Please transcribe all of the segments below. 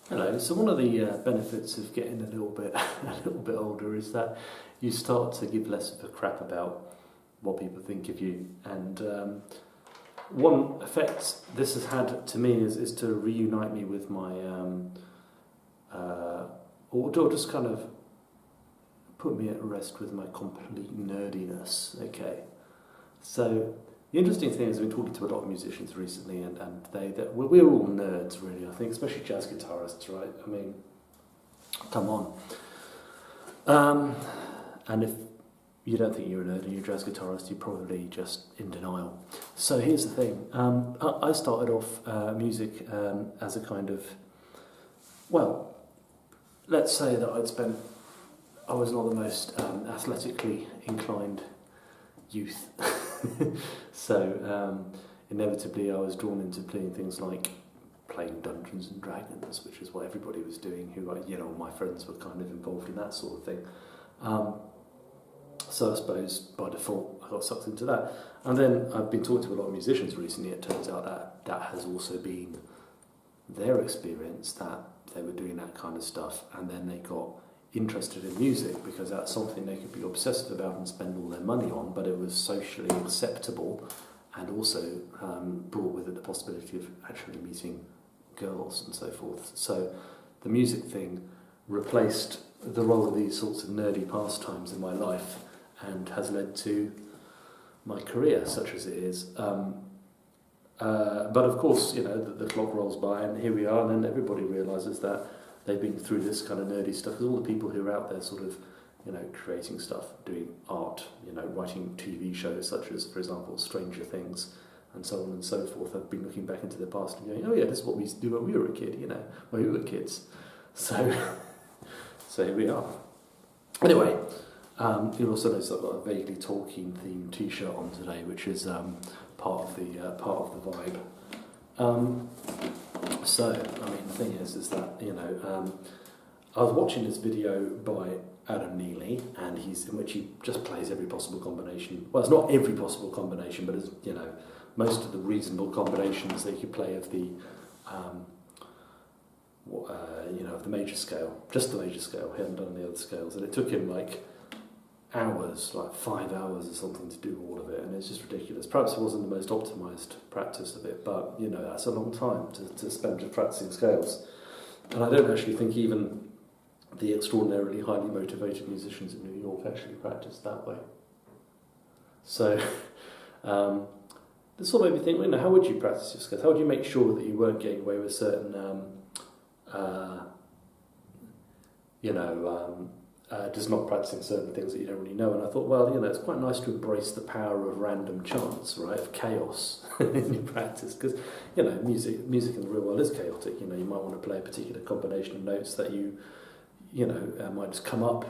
Hello. So one of the benefits of getting a little bit older is that you start to give less of a crap about what people think of you. And one effect this has had to me is to reunite me with my, or just kind of put me at rest with my complete nerdiness. Okay. So the interesting thing is I've been talking to a lot of musicians recently, and we're all nerds, really, I think, especially jazz guitarists, right? I mean, come on. And if you don't think you're a nerd and you're a jazz guitarist, you're probably just in denial. So here's the thing. I started off music as a kind of, well, let's say that I was not the most athletically inclined youth. So inevitably I was drawn into playing things like playing Dungeons and Dragons, which is what everybody was doing, my friends were kind of involved in that sort of thing. So I suppose by default I got sucked into that. And then I've been talking to a lot of musicians recently. It turns out that has also been their experience, that they were doing that kind of stuff, and then they got interested in music because that's something they could be obsessive about and spend all their money on, but it was socially acceptable and also brought with it the possibility of actually meeting girls and so forth. So the music thing replaced the role of these sorts of nerdy pastimes in my life and has led to my career, such as it is. But of course, the clock rolls by and here we are, and then everybody realises that they've been through this kind of nerdy stuff, because all the people who are out there sort of, creating stuff, doing art, writing TV shows such as, for example, Stranger Things and so on and so forth, have been looking back into the past and going, oh yeah, this is what we used to do when we were a kid, when we were kids. So, so here we are. Anyway, you'll also notice I've got a vaguely Tolkien themed T-shirt on today, which is part of the vibe. So, I mean, the thing is that, I was watching this video by Adam Neely, and in which he just plays every possible combination. Well, it's not every possible combination, but it's, most of the reasonable combinations that you could play of the, of the major scale, just the major scale. He hadn't done the other scales, and it took him like hours, like 5 hours or something, to do all of it, and it's just ridiculous. Perhaps it wasn't the most optimised practice of it, but that's a long time to spend just practicing scales. And I don't actually think even the extraordinarily highly motivated musicians in New York actually practice that way. So this sort of made me think, how would you practice your scales? How would you make sure that you weren't getting away with certain just not practicing certain things that you don't really know? And I thought, well, it's quite nice to embrace the power of random chance, right, of chaos in your practice, because, music in the real world is chaotic. You might want to play a particular combination of notes that might just come up.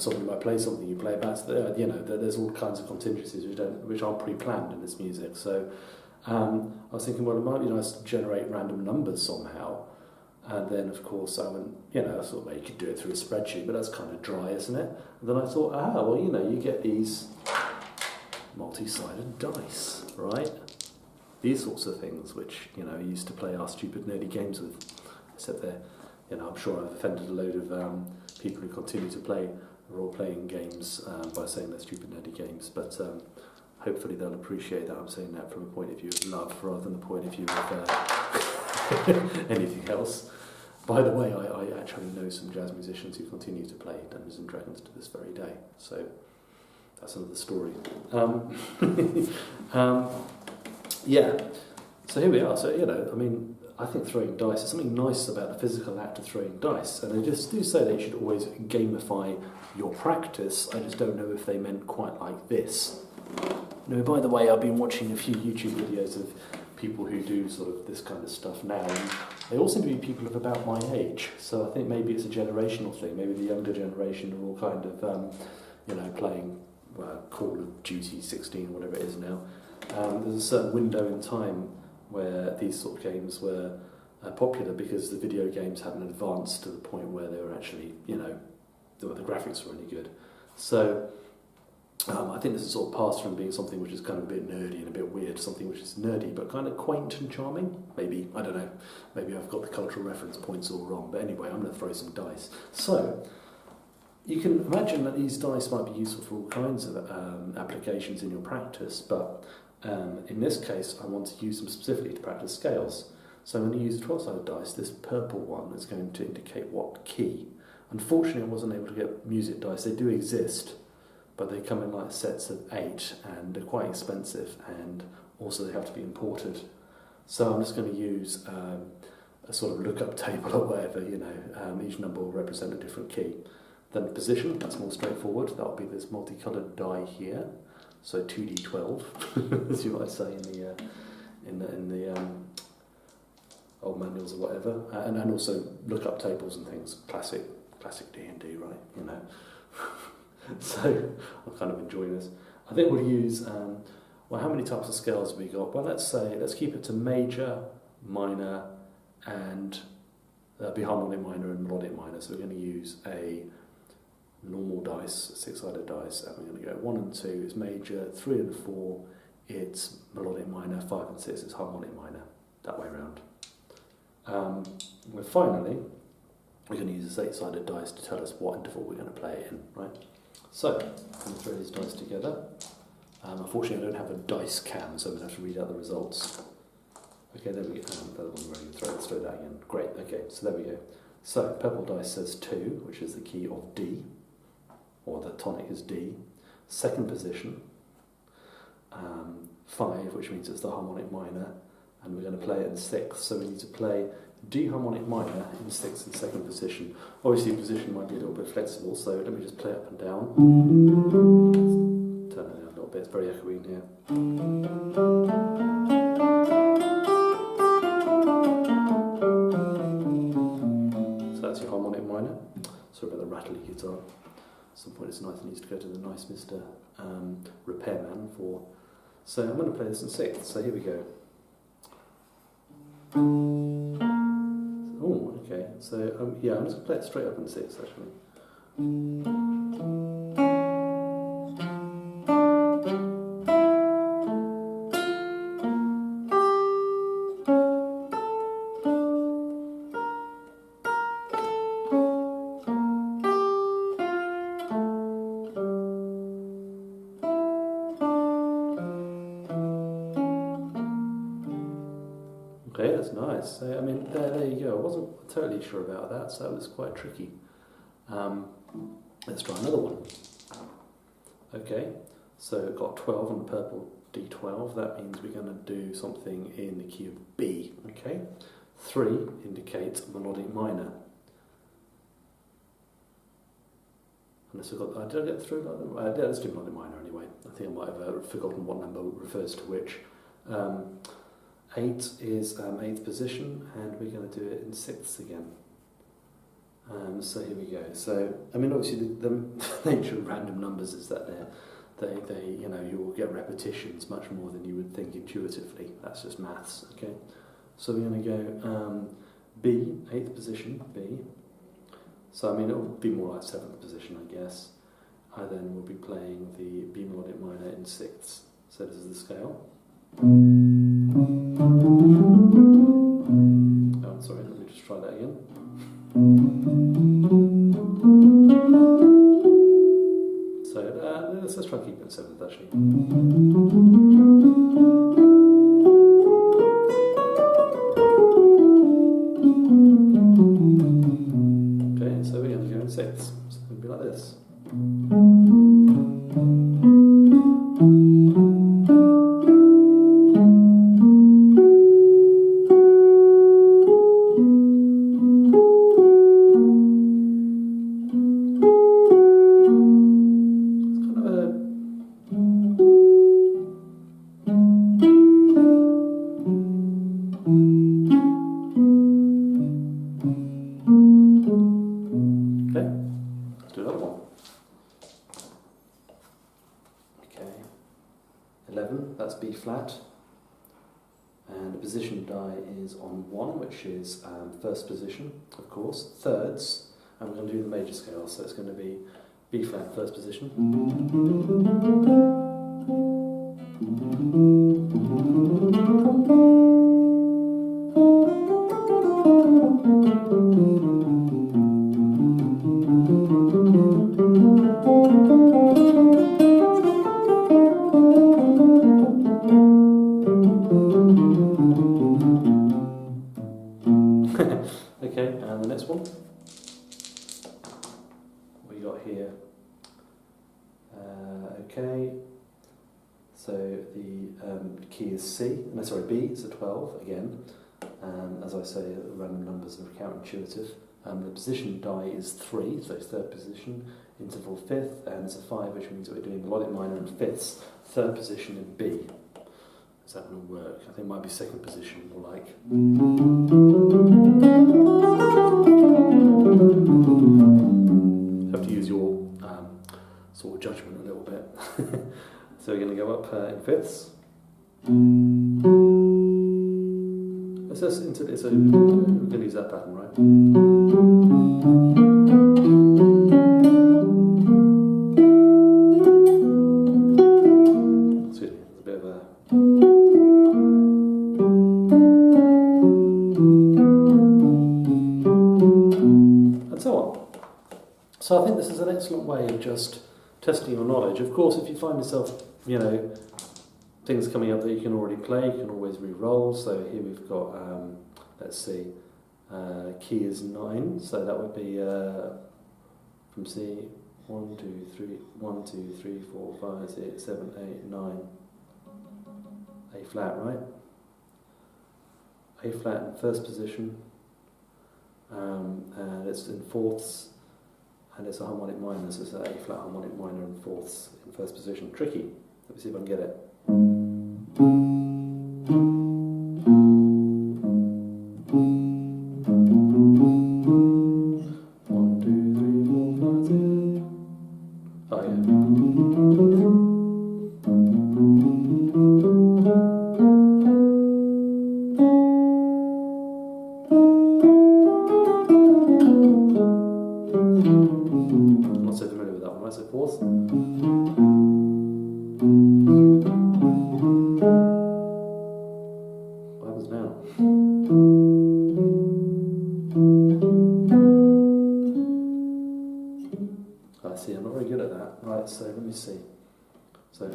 Somebody might play something, you play it back. There's all kinds of contingencies which aren't pre-planned in this music. So I was thinking, well, it might be nice to generate random numbers somehow. And then, of course, I went, I thought, well, you could do it through a spreadsheet, but that's kind of dry, isn't it? And then I thought, you get these multi-sided dice, right? These sorts of things, which, I used to play our stupid nerdy games with. Except they're, I'm sure I've offended a load of people who continue to play role-playing games by saying they're stupid nerdy games, but hopefully they'll appreciate that I'm saying that from a point of view of love rather than a point of view of anything else. By the way, I actually know some jazz musicians who continue to play Dungeons and Dragons to this very day, so that's another story. Yeah, so here we are. So, I think throwing dice, there's something nice about the physical act of throwing dice, and they just do say that you should always gamify your practice. I just don't know if they meant quite like this. By the way, I've been watching a few YouTube videos of people who do sort of this kind of stuff now, and they all seem to be people of about my age, so I think maybe it's a generational thing. Maybe the younger generation are all kind of playing Call of Duty 16, whatever it is now. There's a certain window in time where these sort of games were popular because the video games hadn't advanced to the point where they were actually, the graphics were any good. So I think this is sort of passed from being something which is kind of a bit nerdy and a bit weird to something which is nerdy but kind of quaint and charming. Maybe, I don't know, maybe I've got the cultural reference points all wrong, but anyway, I'm going to throw some dice. So, you can imagine that these dice might be useful for all kinds of applications in your practice, but in this case I want to use them specifically to practice scales. So I'm going to use a 12-sided dice. This purple one is going to indicate what key. Unfortunately I wasn't able to get music dice. They do exist, but they come in like sets of 8 and they're quite expensive, and also they have to be imported. So I'm just going to use a sort of lookup table or whatever, you know, each number will represent a different key. Then the position, that's more straightforward, that'll be this multicoloured die here, so 2d12, as you might say in the old manuals or whatever, and also lookup tables and things, classic D&D, right, you know. So I'm kind of enjoying this. I think we'll use, well, how many types of scales have we got? Well, let's keep it to major, minor, and be harmonic minor and melodic minor. So we're going to use a normal dice, a 6-sided dice, and we're going to go 1 and 2 is major, 3 and 4 it's melodic minor, 5 and 6 is harmonic minor, that way around. Finally, we're going to use this 8-sided dice to tell us what interval we're going to play it in, right? So, I'm going to throw these dice together. Unfortunately, I don't have a dice cam, so I'm going to have to read out the results. Okay, there we go. Let's throw that again. Great, okay, so there we go. So, purple dice says 2, which is the key of D, or the tonic is D. Second position, 5, which means it's the harmonic minor, and we're going to play it in 6th, so we need to play D harmonic minor in 6th and second position. Obviously position might be a little bit flexible, so let me just play up and down. Turn it down a little bit, it's very echoey in here. So that's your harmonic minor. Sorry about the rattly guitar. At some point it's nice, it needs to go to the nice Mr. Repairman for... So I'm going to play this in 6th, so here we go. Oh, okay. So, yeah, I'm just going to play it straight up in 6th, actually. Okay, that's nice. So, I mean, there you go. I wasn't totally sure about that, so that was quite tricky. Let's try another one. Okay, so I've got 12 on the purple D12. That means we're going to do something in the key of B. Okay, 3 indicates melodic minor. Unless we've got, did I get through that? Yeah, let's do melodic minor anyway. I think I might have forgotten what number refers to which. 8 is 8th position, and we're going to do it in 6th again. So here we go. So, I mean, obviously the nature of random numbers is that they you know, you will get repetitions much more than you would think intuitively. That's just maths, okay? So we're going to go B, 8th position, B. So, I mean, it will be more like 7th position, I guess. I then will be playing the B melodic minor in 6th. So this is the scale. Oh, sorry, let me just try that again. So let's try keeping it 7th actually. Okay, so we're going to go in 6th. So it's going to be like this. B flat, and the position die is on 1, which is first position, of course, thirds, and we're going to do the major scale, so it's going to be B flat, first position. Okay, and the next one. What you got here? Okay, so the key is C, no sorry, B, it's a 12 again, and as I say, the random numbers are counterintuitive. The position die is 3, so it's third position, interval fifth, and it's a 5, which means that we're doing melodic minor and fifths, third position in B. Is that going to work? I think it might be second position, more like. Have to use your sort of judgment a little bit. So we're going to go up in fifths. Let's just into this. So we're going to use that pattern, right? Excuse me, there's a bit of a. And so on. So I think this is an excellent way of just testing your knowledge. Of course, if you find yourself, things coming up that you can already play, you can always re-roll. So here we've got, let's see, key is 9, so that would be from C, 1, 2, 3, 1, 2, 3, 4, 5, 6, 7, 8, 9. A flat, right? A flat in first position, and it's in fourths. And it's a harmonic minor, so it's an A flat harmonic minor in fourths in first position. Tricky. Let me see if I can get it. 1, 2, 3, 4, 5, 6. Oh yeah. I'm not so familiar with that one, right? So fourth. What happens now? I see, I'm not very good at that. Right, so let me see. So.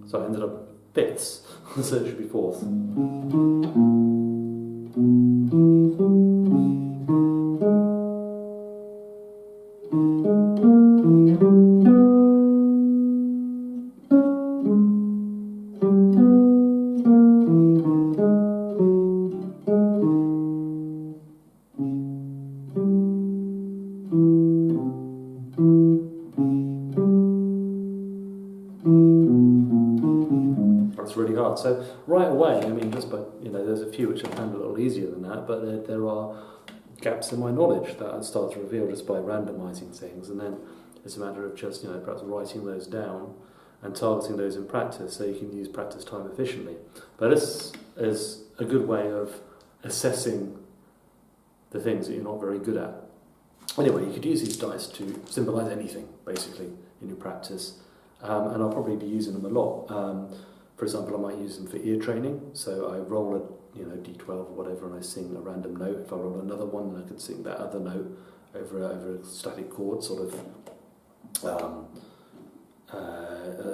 So I ended up fifths, so it should be fourth. That's really hard. So right away, I mean, just by, there's a few which I found a little easier than that, but there are gaps in my knowledge that I start to reveal just by randomizing things, and then it's a matter of just, perhaps writing those down and targeting those in practice so you can use practice time efficiently. But this is a good way of assessing the things that you're not very good at. Anyway, you could use these dice to symbolize anything, basically, in your practice, and I'll probably be using them a lot. For example, I might use them for ear training, so I roll a D12 or whatever and I sing a random note. If I roll another one, then I could sing that other note over a static chord, sort of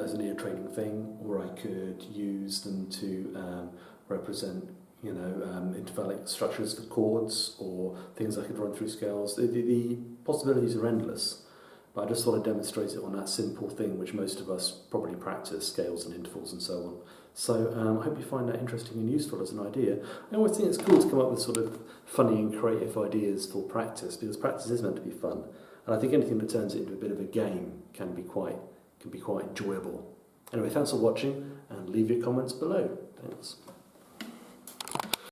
as an ear training thing, or I could use them to represent intervallic structures for chords or things I could run through scales. The possibilities are endless, but I just thought I'd demonstrate it on that simple thing which most of us probably practice, scales and intervals and so on. So I hope you find that interesting and useful as an idea. I always think it's cool to come up with sort of funny and creative ideas for practice, because practice is meant to be fun, and I think anything that turns it into a bit of a game can be quite enjoyable. Anyway, thanks for watching, and leave your comments below. Thanks.